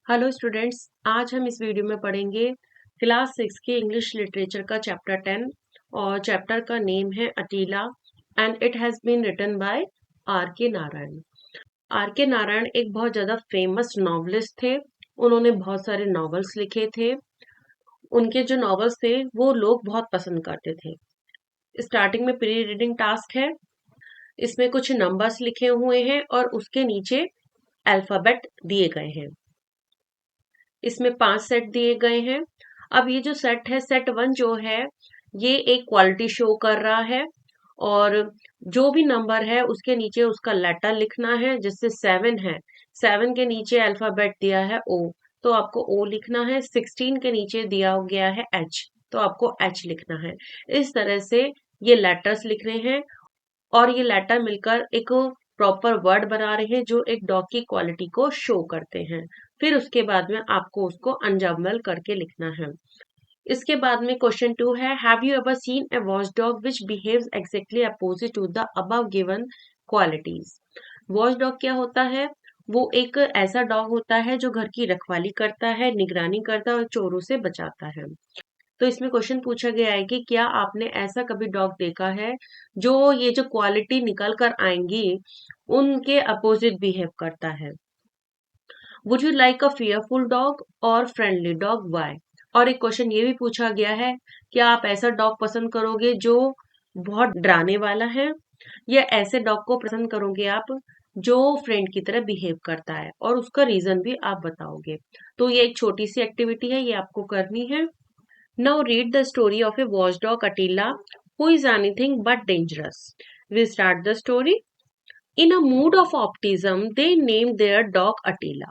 Hello students, आज हम इस वीडियो में पढ़ेंगे क्लास 6 के इंग्लिश लिटरेचर का चैप्टर 10 और चैप्टर का नेम है Attila and it has been written by R K Narayan. Are K Narayan एक बहुत ज़्यादा फेमस नॉवलिस्ट थे। उन्होंने बहुत सारे नॉवेल्स लिखे थे। उनके जो नॉवेल्स थे वो लोग बहुत पसंद करते थे। स्टार्टिंग में प्री रीडिंग टास्क है। इसमें कुछ नंबर्स लिखे हुए हैं और उसके नीचे अल्फ़ाबेट दिए गए हैं। इसमें 5 सेट दिए गए हैं। अब ये जो सेट है, सेट 1 जो है, ये एक क्वालिटी शो कर रहा है और जो भी नंबर है उसके नीचे उसका लेटर लिखना है। जैसे 7 है, 7 के नीचे अल्फाबेट दिया है ओ, तो आपको ओ लिखना है। 16 के नीचे दिया गया है एच, तो आपको एच लिखना है। इस तरह से ये लेटर्स लिख रहे हैं और ये लेटर मिलकर एक प्रॉपर वर्ड बना रहे हैं जो एक डॉग की क्वालिटी को शो करते हैं। फिर उसके बाद में आपको उसको अनजम्बल करके लिखना है। इसके बाद में क्वेश्चन 2 है, have you ever seen a watch dog which behaves exactly opposite to the above given qualities. Watch dog क्या होता है? वो एक ऐसा डॉग होता है जो घर की रखवाली करता है, निगरानी करता है और चोरों से बचाता है। तो इसमें क्वेश्चन पूछा गया है कि क्या आपने ऐसा कभी डॉग देखा है जो ये जो क्वालिटी निकल कर आएंगी उनके अपोजिट बिहेव करता है। Would you like a fearful dog और फ्रेंडली डॉग, वाई? और एक क्वेश्चन ये भी पूछा गया है, क्या आप ऐसा डॉग पसंद करोगे जो बहुत डराने वाला है या ऐसे डॉग को पसंद करोगे आप जो फ्रेंड की तरह बिहेव करता है, और उसका रीजन भी आप बताओगे। तो ये एक छोटी सी एक्टिविटी है, ये आपको करनी है। Now read the story of a watchdog Attila who is anything but dangerous. We start the story. In a mood of optimism, they named their dog Attila.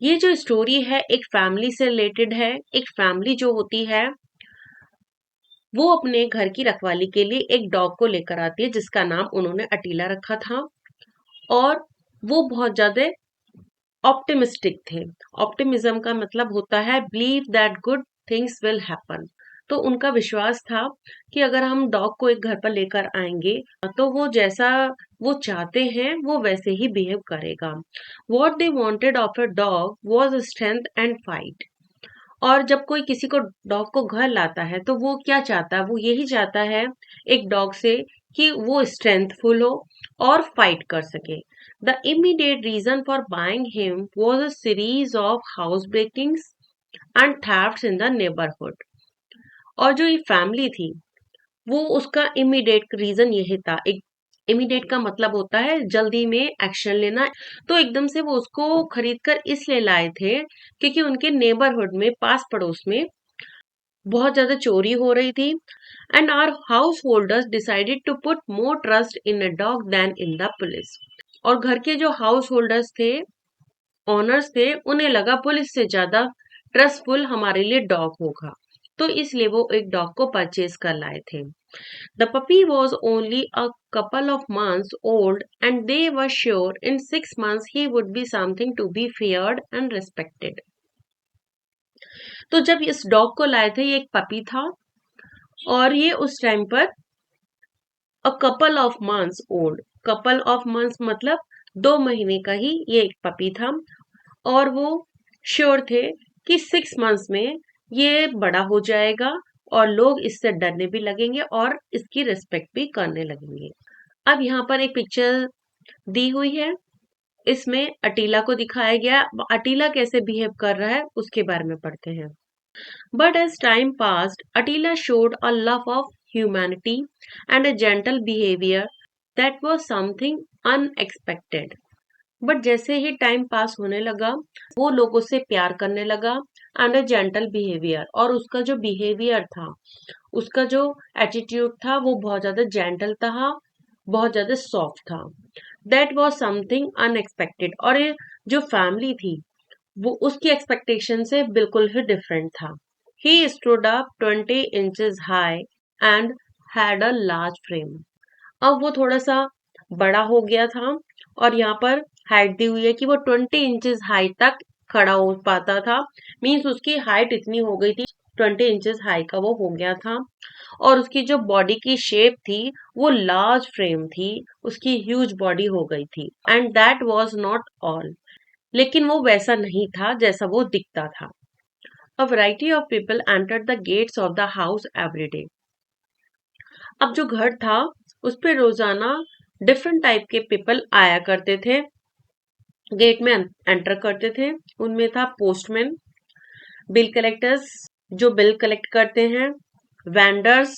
ये जो स्टोरी है एक फैमिली से रिलेटेड है। एक फैमिली जो होती है वो अपने घर की रखवाली के लिए एक डॉग को लेकर आती है जिसका नाम उन्होंने अटीला रखा था। और वो बहुत ज्यादा ऑप्टिमिस्टिक थे। ऑप्टिमिज्म का मतलब होता है believe that good things will happen. तो उनका विश्वास था कि अगर हम डॉग को एक घर पर लेकर आएंगे तो वो जैसा वो चाहते हैं वो वैसे ही बिहेव करेगा। What they wanted of a dog was strength and fight. और जब कोई किसी को डॉग को घर लाता है तो वो क्या चाहता है? वो यही चाहता है एक डॉग से कि वो स्ट्रेंथफुल हो और फाइट कर सके। The immediate reason for buying him was a series of house breakings and thefts in the neighbourhood. और जो ये फैमिली थी वो उसका इमीडिएट रीजन यही था। एक इमीडिएट का मतलब होता है जल्दी में एक्शन लेना। तो एकदम से वो उसको खरीद कर इसलिए लाए थे क्योंकि उनके नेबरहुड में, पास पड़ोस में बहुत ज्यादा चोरी हो रही थी। And our house holders decided to put more trust in a dog than in the police. और घर के जो हाउस होल्डर्स थे, ओनर्स थे, उन्हें लगा पुलिस से ज्यादा ट्रस्टफुल हमारे लिए डॉग होगा, तो इसलिए वो एक डॉग को परचेज कर लाए थे। The puppy was only a couple of months old and they were sure in 6 months he would be something to be feared and respected. तो जब इस डॉग को लाए थे ये एक पपी था और ये उस टाइम पर a couple of months old. Couple of months मतलब 2 महीने का ही ये एक पपी था। और वो श्योर थे कि 6 मंथ्स में ये बड़ा हो जाएगा और लोग इससे डरने भी लगेंगे और इसकी रिस्पेक्ट भी करने लगेंगे। अब यहाँ पर एक पिक्चर दी हुई है, इसमें अटीला को दिखाया गया। अटीला कैसे बिहेव कर रहा है उसके बारे में पढ़ते हैं। But as time passed Attila showed a love of humanity and a gentle behaviour that was something unexpected. But जैसे ही टाइम पास होने लगा वो लोगों से प्यार करने लगा एंड अ जेंटल बिहेवियर। और उसका जो बिहेवियर था, उसका जो एटीट्यूड था वो बहुत ज्यादा जेंटल था, बहुत ज्यादा सॉफ्ट था। That was something unexpected. और ये जो फैमिली थी वो उसकी एक्सपेक्टेशन से बिल्कुल ही डिफरेंट था। He stood up 20 inches high and had a large frame. अब वो थोड़ा सा बड़ा हो गया था और यहाँ पर हाइट दी हुई है कि वो 20 इंचेस हाइट तक खड़ा हो पाता था। मीन्स उसकी हाइट इतनी हो गई थी, 20 इंचेस हाई का वो हो गया था। और उसकी जो बॉडी की शेप थी वो लार्ज फ्रेम थी, उसकी ह्यूज बॉडी हो गई थी। And that was not all, लेकिन वो वैसा नहीं था जैसा वो दिखता था। A variety of people entered the gates of the house every day. अब जो घर था उस पे रोजाना डिफरेंट टाइप के पीपल आया करते थे, गेट में एंटर करते थे। उनमें था पोस्टमैन, बिल कलेक्टर्स जो बिल कलेक्ट करते हैं, वेंडर्स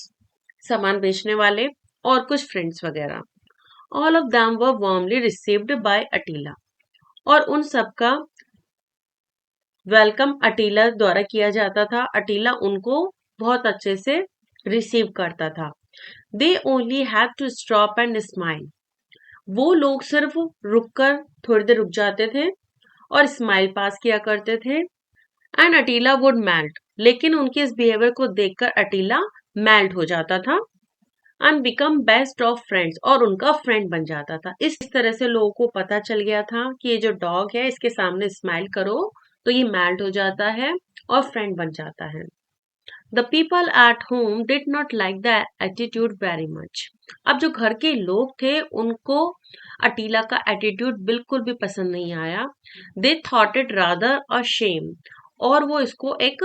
सामान बेचने वाले, और कुछ फ्रेंड्स वगैरह। All of them were warmly received by Attila, और उन सबका वेलकम अटीला द्वारा किया जाता था। अटीला उनको बहुत अच्छे से रिसीव करता था। They only have to stop and smile, वो लोग सिर्फ रुककर थोड़ी देर रुक जाते थे और स्माइल पास किया करते थे। एंड अटीला वुड मेल्ट, लेकिन उनके इस बिहेवियर को देखकर अटीला मेल्ट हो जाता था and become best of friends, और उनका फ्रेंड बन जाता था। इस तरह से लोगों को पता चल गया था कि ये जो डॉग है इसके सामने स्माइल करो तो ये मेल्ट हो जाता है और फ्रेंड बन जाता है। The people at home did not like the attitude very much. अब जो घर के लोग थे उनको अटीला का एटीट्यूड बिल्कुल भी पसंद नहीं आया। They thought it rather a shame, और वो इसको एक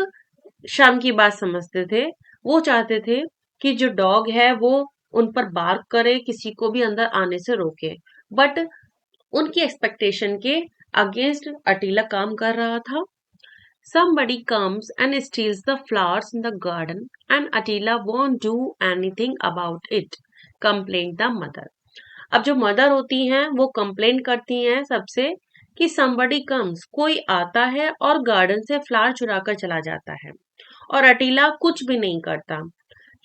शर्म की बात समझते थे। वो चाहते थे कि जो डॉग है वो उन पर बार्क करे, किसी को भी अंदर आने से रोके। बट उनकी एक्सपेक्टेशन के अगेंस्ट अटीला काम कर रहा था। Somebody comes and steals the flowers in the garden and Attila won't do anything about it, complained the mother. अब जो मदर होती हैं वो कंप्लेन करती हैं सबसे कि somebody comes, कोई आता है और गार्डन से फ्लावर चुरा कर चला जाता है, और अटीला कुछ भी नहीं करता।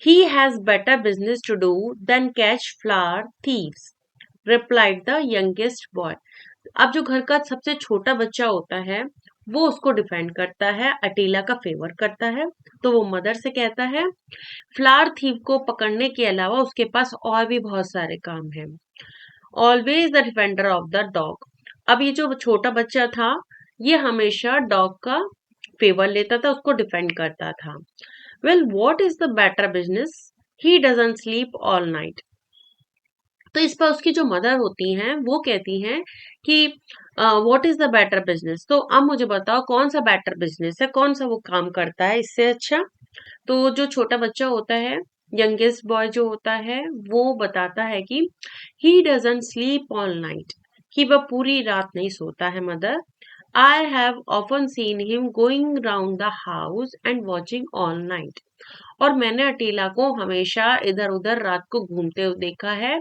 He has better business to do than catch flower thieves, replied the youngest boy. अब जो घर का सबसे छोटा बच्चा होता है वो उसको डिफेंड करता है, अटीला का फेवर करता है। तो वो मदर से कहता है फ्लावर थीव को पकड़ने के अलावा उसके पास और भी बहुत सारे काम हैं। Always the defender of the dog. अब ये जो छोटा बच्चा था ये हमेशा डॉग का फेवर लेता था, उसको डिफेंड करता था। Well what is the better business, he doesn't sleep all night. तो इस पर उसकी जो मदर होती हैं वो कहती हैं कि what is the better business, तो अब मुझे बताओ कौन सा बेटर बिजनेस है, कौन सा वो काम करता है इससे अच्छा। तो जो छोटा बच्चा होता है, यंगेस्ट बॉय जो होता है, वो बताता है कि he doesn't sleep all night, कि वह पूरी रात नहीं सोता है mother. I have often seen him going round the house and watching all night, और मैंने अटीला को हमेशा इधर उधर रात को घूमते हुए देखा है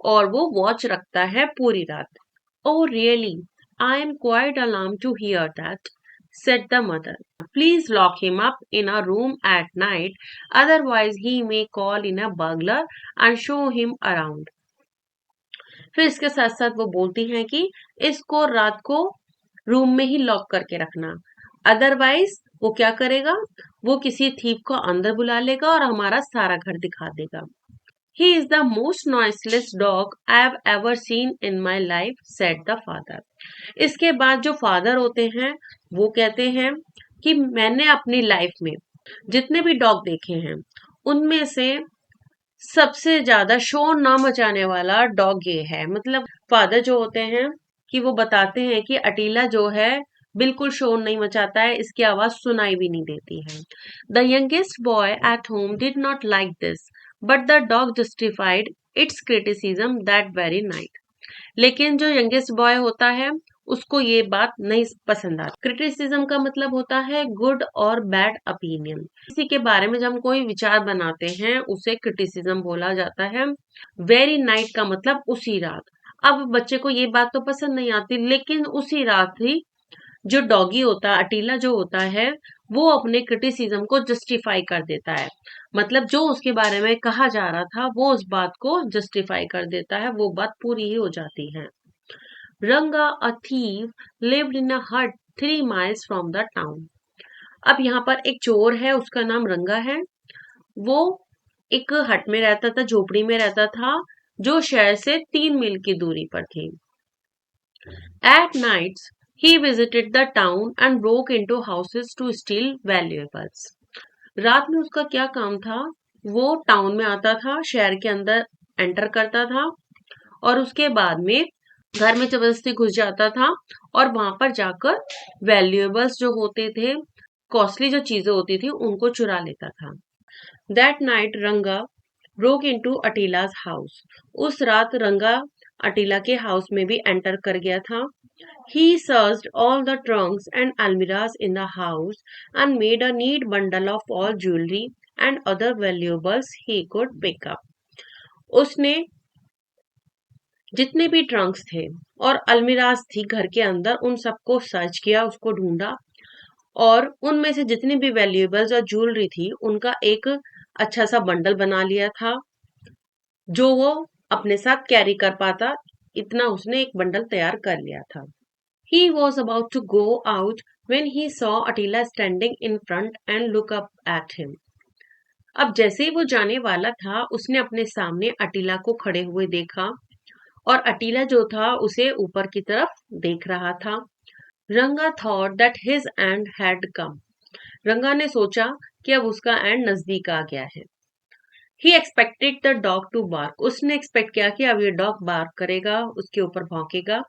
और वो वॉच रखता है पूरी रात। Oh really? I am quite alarmed to hear that, said the mother. Please lock him up in a room at night, otherwise he may call in a burglar and show him around. फिर इसके साथ साथ वो बोलती हैं कि इसको रात को रूम में ही लॉक करके रखना, अदरवाइज वो क्या करेगा, वो किसी थीप को अंदर बुला लेगा और हमारा सारा घर दिखा देगा। He is the most noiseless dog I have ever seen in my life, said the father. इसके बाद जो फादर होते हैं वो कहते हैं कि मैंने अपनी लाइफ में जितने भी डॉग देखे हैं उनमें से सबसे ज्यादा शोर ना मचाने वाला डॉग ये है। मतलब फादर जो होते हैं कि वो बताते हैं कि अटीला जो है बिल्कुल शोर नहीं मचाता है, इसकी आवाज सुनाई भी नहीं देती है। The youngest boy at home did not like this, but the dog justified it's criticism that very night. लेकिन जो यंगेस्ट बॉय होता है उसको ये बात नहीं पसंद आती। क्रिटिसिज्म का मतलब होता है गुड और बैड ओपिनियन, किसी के बारे में जब हम कोई विचार बनाते हैं उसे क्रिटिसिज्म बोला जाता है। वेरी नाइट का मतलब उसी रात। अब बच्चे को ये बात तो पसंद नहीं आती, लेकिन उसी रात ही जो डॉगी होता है, अटीला जो होता है, वो अपने क्रिटिसिज्म को जस्टिफाई कर देता है। मतलब जो उसके बारे में कहा जा रहा था वो उस बात को जस्टिफाई कर देता है, वो बात पूरी ही हो जाती है। रंगा अ थीव लिव्ड इन अ हट 3 miles फ्रॉम द टाउन। अब यहाँ पर एक चोर है, उसका नाम रंगा है। वो एक हट में रहता था, झोपड़ी में रहता था, जो शहर से 3 मील की दूरी पर थी। At nights, he visited the town and broke into houses to steal valuables. रात में उसका क्या काम था, वो टाउन में आता था, शहर के अंदर एंटर करता था और उसके बाद में घर में जबरदस्ती घुस जाता था और वहां पर जाकर वैल्यूएबल्स जो होते थे, कॉस्टली जो चीजें होती थी, उनको चुरा लेता था। दैट नाइट रंगा ब्रोक इनटू अटीलाज हाउस। उस रात रंगा अटीला के हाउस में भी एंटर कर गया था। He searched all the trunks and almirahs in the house and made a neat bundle of all jewelry and other valuables he could pick up. उसने जितने भी ट्रंक्स थे और अलमीराज थी घर के अंदर, उन सबको सर्च किया, उसको ढूंढा और उनमें से जितनी भी वैल्यूएबल्स और ज्वेलरी थी उनका एक अच्छा सा बंडल बना लिया था जो वो अपने साथ कैरी कर पाता। इतना उसने एक बंडल तैयार कर लिया था। He was about to go out when he saw Attila standing in front and look up at him. अब जैसे ही वो जाने वाला था, उसने अपने सामने अटीला को खड़े हुए देखा और अटीला जो था उसे ऊपर की तरफ देख रहा था। रंगा thought that his and had come. रंगा ने सोचा कि अब उसका एंड नजदीक आ गया है। He expected the dog to bark. उसने एक्सपेक्ट किया कि अब ये डॉग बार्क करेगा, उसके ऊपर भौंकेगा।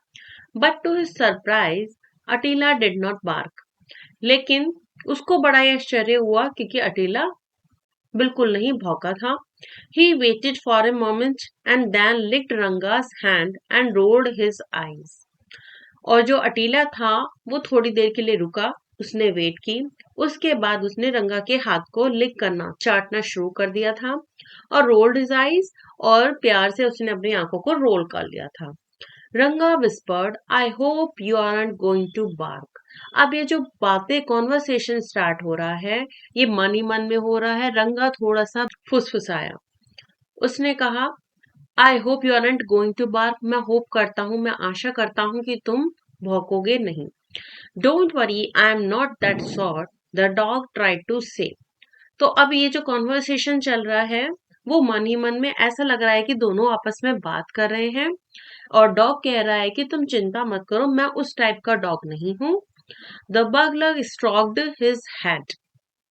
But to his surprise Attila did not bark. लेकिन उसको बड़ा ही आश्चर्य हुआ क्योंकि अटीला बिल्कुल नहीं भौंका था। He waited for a moment and then licked Ranga's hand and rolled his eyes. और जो अटीला था वो थोड़ी देर के लिए रुका, उसने वेट की, उसके बाद उसने रंगा के हाथ को लिक करना, चाटना शुरू कर दिया था और रोल्ड हिज आईज, और प्यार से उसने अपनी आंखों को रोल कर लिया था। Ranga whispered, I hope you aren't going to bark. अब ये जो बातें कॉन्वर्सेशन स्टार्ट हो रहा है, ये मन ही मन में हो रहा है। रंगा थोड़ा सा फुसफुसाया। उसने कहा, I hope you aren't going to bark. मैं होप करता हूँ, मैं आशा करता हूँ कि तुम भौंकोगे नहीं। Don't worry, I am not that sort, the dog tried to say. तो अब ये जो कॉन्वर्सेशन चल रहा है, वो मन ही मन में ऐसा लग रहा है कि दोनों आपस में बात कर रहे हैं और डॉग कह रहा है कि तुम चिंता मत करो, मैं उस टाइप का डॉग नहीं हूं। The bugler stroked his head.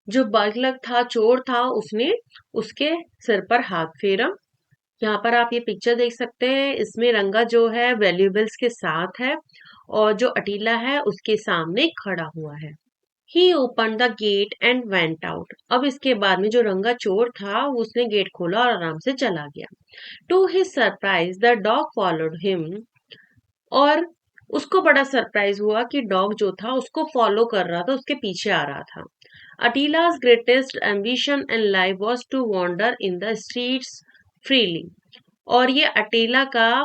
जो बगलर था, चोर था, उसने उसके सिर पर हाथ फेरा। यहाँ पर आप ये पिक्चर देख सकते हैं, इसमें रंगा जो है वैल्यूएबल्स के साथ है और जो अटीला है उसके सामने खड़ा हुआ है। He open the gate and went out. अब इसके बाद में जो रंगा चोर था उसने गेट खोला और आराम से चला गया। To his surprise the dog followed him. और उसको बड़ा सरप्राइज हुआ कि डॉग जो था उसको फॉलो कर रहा था, उसके पीछे आ रहा था। Attila's greatest ambition in life was to wander in the streets freely. और ये अटीला का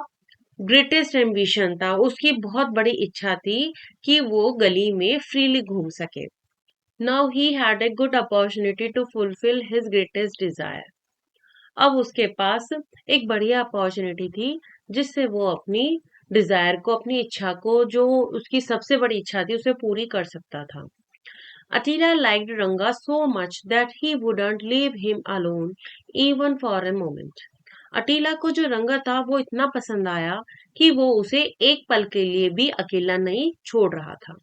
ग्रेटेस्ट एम्बिशन था, उसकी बहुत बड़ी इच्छा थी कि वो गली में फ्रीली घूम सके। Now he had a good opportunity to fulfil his greatest desire. अब उसके पास एक बढ़िया अपॉर्चुनिटी थी जिससे वो अपनी डिजायर को, अपनी इच्छा को, जो उसकी सबसे बड़ी इच्छा थी, उसे पूरी कर सकता था। Attila liked Ranga so much that he wouldn't leave him alone even for a moment. Attila को जो रंगा था वो इतना पसंद आया कि वो उसे एक पल के लिए भी अकेला नहीं छोड़ रहा था।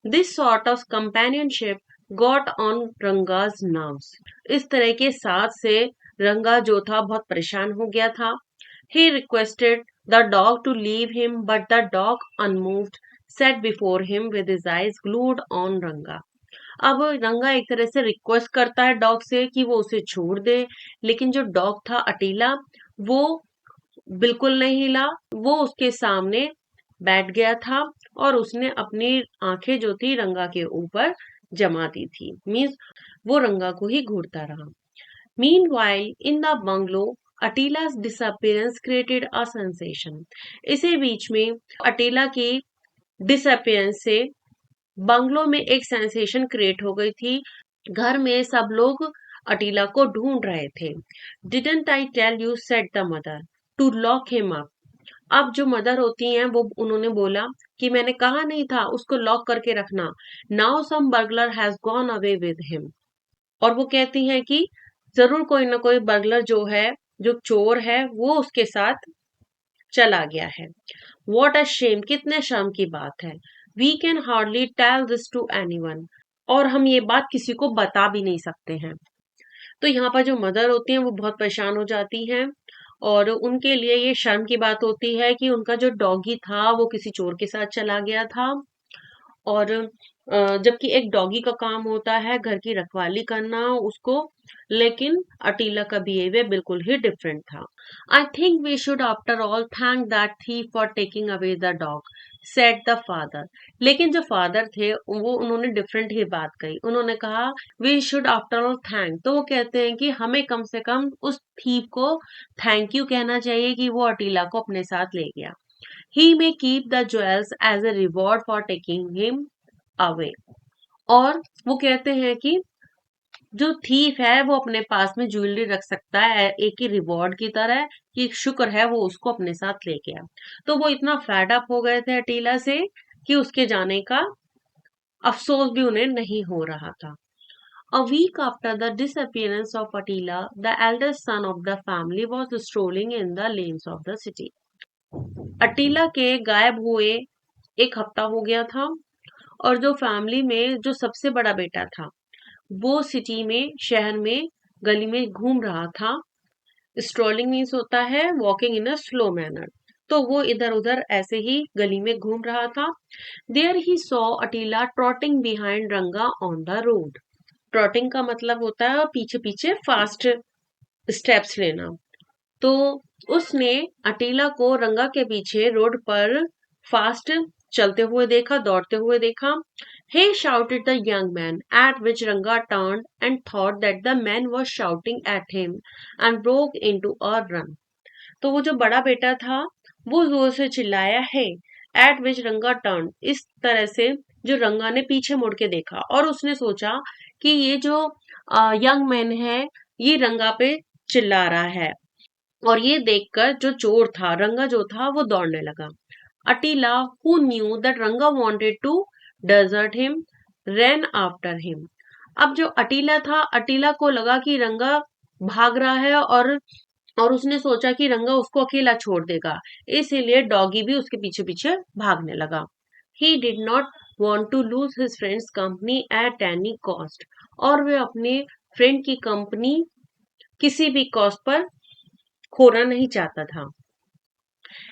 This sort of companionship got on Ranga's nerves. इस तरह के साथ से रंगा जो था बहुत परेशान हो गया था। He requested the dog to leave him but the dog unmoved sat before him with his eyes glued on Ranga. अब रंगा एक तरह से रिक्वेस्ट करता है डॉग से कि वो उसे छोड़ दे, लेकिन जो डॉग था अटीला, वो बिल्कुल नहीं हिला। वो उसके सामने बैठ गया था और उसने अपनी आंखें जो थी रंगा के ऊपर जमा दी थी। मीन्स वो रंगा को ही घूरता रहा। Meanwhile in the bungalow Attila's disappearance created a sensation. इसी बीच में अटीला की डिसअपियरेंस से बंगलो में एक सेंसेशन क्रिएट हो गई थी। घर में सब लोग अटीला को ढूंढ रहे थे। Didn't I tell you, said the mother, to lock him up. अब जो मदर होती हैं वो उन्होंने बोला कि मैंने कहा नहीं था उसको लॉक करके रखना। Now some burglar has gone away with him. और वो कहती हैं कि जरूर कोई ना कोई बर्गलर जो है, जो चोर है, वो उसके साथ चला गया है। वॉट अ शेम, कितने शर्म की बात है। We can hardly tell this to anyone. और हम ये बात किसी को बता भी नहीं सकते हैं। तो यहाँ पर जो मदर होती हैं वो बहुत परेशान हो जाती हैं और उनके लिए ये शर्म की बात होती है कि उनका जो डॉगी था वो किसी चोर के साथ चला गया था। और जबकि एक डॉगी का काम होता है घर की रखवाली करना उसको, लेकिन अटीला का बिहेवियर बिल्कुल ही डिफरेंट था। I think we should after all thank that thief for taking away the dog, said the father. लेकिन जो फादर थे वो उन्होंने डिफरेंट ही बात कही। उन्होंने कहा we should after all thank, तो वो कहते हैं कि हमें कम से कम उस थीफ को थैंक यू कहना चाहिए कि वो अटीला को अपने साथ ले गया। He may keep the jewels as a reward for taking him away. और वो कहते हैं कि जो थीफ है वो अपने पास में ज्वेलरी रख सकता है एक ही रिवॉर्ड की तरह, कि शुक्र है वो उसको अपने साथ ले गया। तो वो इतना फैड अप हो गए थे अटीला से कि उसके जाने का अफसोस भी उन्हें नहीं हो रहा था। A week after the disappearance of Attila, the eldest son of the family was strolling in the lanes of the city. अटीला के गायब हुए एक हफ्ता हो गया था, और जो फैमिली में जो सबसे बड़ा बेटा था वो सिटी में, शहर में, गली में घूम रहा था। स्ट्रोलिंग मीन्स होता है walking in a slow manner, तो वो इधर उधर ऐसे ही गली में घूम रहा था। There he saw Attila trotting behind Ranga on the road. Trotting का मतलब होता है पीछे पीछे फास्ट स्टेप्स लेना। तो उसने अटीला को रंगा के पीछे रोड पर फास्ट चलते हुए देखा, दौड़ते हुए देखा। हे shouted the young man, at which Ranga turned and thought that the man was shouting at him and broke into a run. तो वो जो बड़ा बेटा था वो जोर से चिल्लाया है, एट विच रंगा टर्न, इस तरह से जो रंगा ने पीछे मुड़ के देखा और उसने सोचा कि ये जो यंग मैन है ये रंगा पे चिल्ला रहा है। और ये देखकर जो चोर था रंगा जो था वो दौड़ने लगा। Attila who knew that Ranga wanted to desert him ran after him. अब जो अटीला था, अटीला को लगा कि रंगा भाग रहा है, और उसने सोचा कि रंगा उसको अकेला छोड़ देगा, इसीलिए डॉगी भी उसके पीछे पीछे भागने लगा। He did not want to lose his friend's company at any cost, और वे अपने फ्रेंड की कंपनी किसी भी कॉस्ट पर खोना नहीं चाहता था।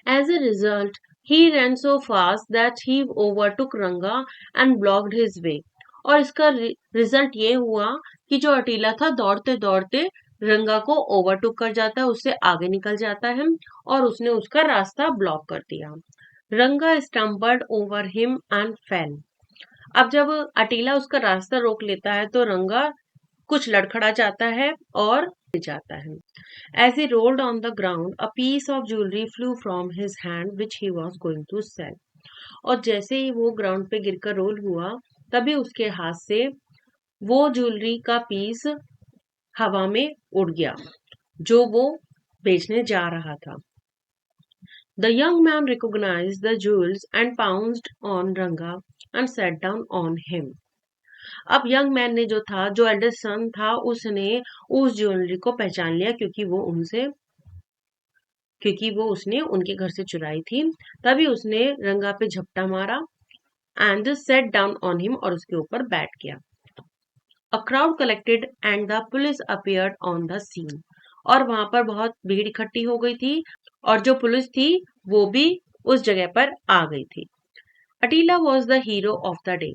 As a result, he ran so fast that he overtook Ranga and blocked his way. और इसका रिजल्ट ये हुआ कि जो अटीला था दौड़ते दौड़ते रंगा को ओवरटुक कर जाता है, उससे आगे निकल जाता है और उसने उसका रास्ता ब्लॉक कर दिया। रंगा stumbled over him and fail. अब जब अटीला उसका रास्ता रोक लेता है तो रंगा कुछ लड़खड़ा जाता है और गिर जाता है। As he rolled on the ground, a piece of jewelry flew from his hand which he was going to sell. और जैसे ही वो ग्राउंड पे गिरकर रोल हुआ तभी उसके हाथ से वो ज्वेलरी का पीस हवा में उड़ गया जो वो बेचने जा रहा था। The young man recognized the jewels and pounced on Ranga and sat down on him. अब यंग मैन ने जो था, जो एल्डेस्ट सन था, उसने उस ज्वेलरी को पहचान लिया क्योंकि वो उसने उनके घर से चुराई थी। तभी उसने रंगा पे झपटा मारा and sat down on him, और उसके ऊपर बैठ गया। A crowd collected and the police appeared on the scene. और वहां पर बहुत भीड़ इकट्ठी हो गई थी और जो पुलिस थी वो भी उस जगह पर आ गई थी। Attila was the hero of the day.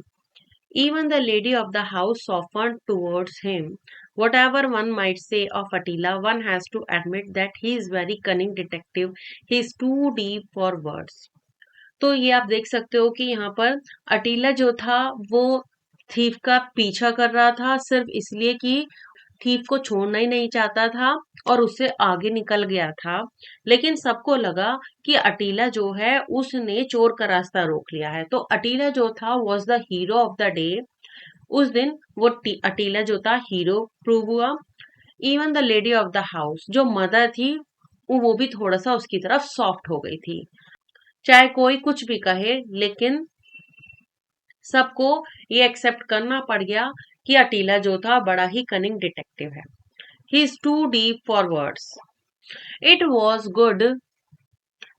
Even the lady of the house softened towards him. Whatever one might say of Attila, one has to admit that he is very cunning detective. He is too deep for words. तो ये आप देख सकते हो कि यहाँ पर अटीला जो था वो थीफ का पीछा कर रहा था सिर्फ इसलिए कि थीफ को छोड़ना ही नहीं चाहता था और उससे आगे निकल गया था। लेकिन सबको लगा कि अटीला जो है उसने चोर का रास्ता रोक लिया है, तो अटीला जो था was the hero of the day. उस दिन वो अटीला जो था हीरो प्रूव हुआ। Even the lady of the house, जो मदर थी, वो भी थोड़ा सा उसकी तरफ सॉफ्ट हो गई थी। चाहे कोई कुछ भी कहे, लेकिन सबको ये एक्सेप्ट करना पड़ गया कि अटीला जो था बड़ा ही कनिंग डिटेक्टिव है। He is too deep for words. It was good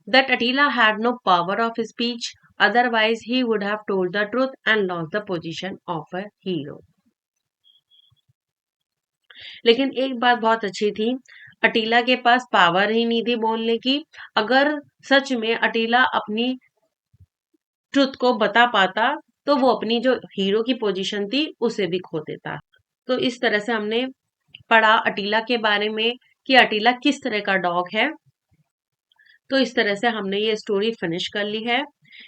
that Attila had no power of speech, otherwise he would have told the truth and lost the position of a hero. लेकिन एक बात बहुत अच्छी थी, अटीला के पास power ही नहीं थी बोलने की। अगर सच में अटीला अपनी ट्रुथ को बता पाता तो वो अपनी जो हीरो की पोजीशन थी उसे भी खो देता। तो इस तरह से हमने पढ़ा अटीला के बारे में कि अटीला किस तरह का डॉग है। तो इस तरह से हमने ये स्टोरी फिनिश कर ली है।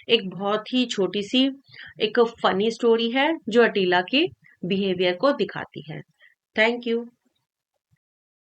एक बहुत ही छोटी सी एक फनी स्टोरी है जो अटीला के बिहेवियर को दिखाती है। Thank you.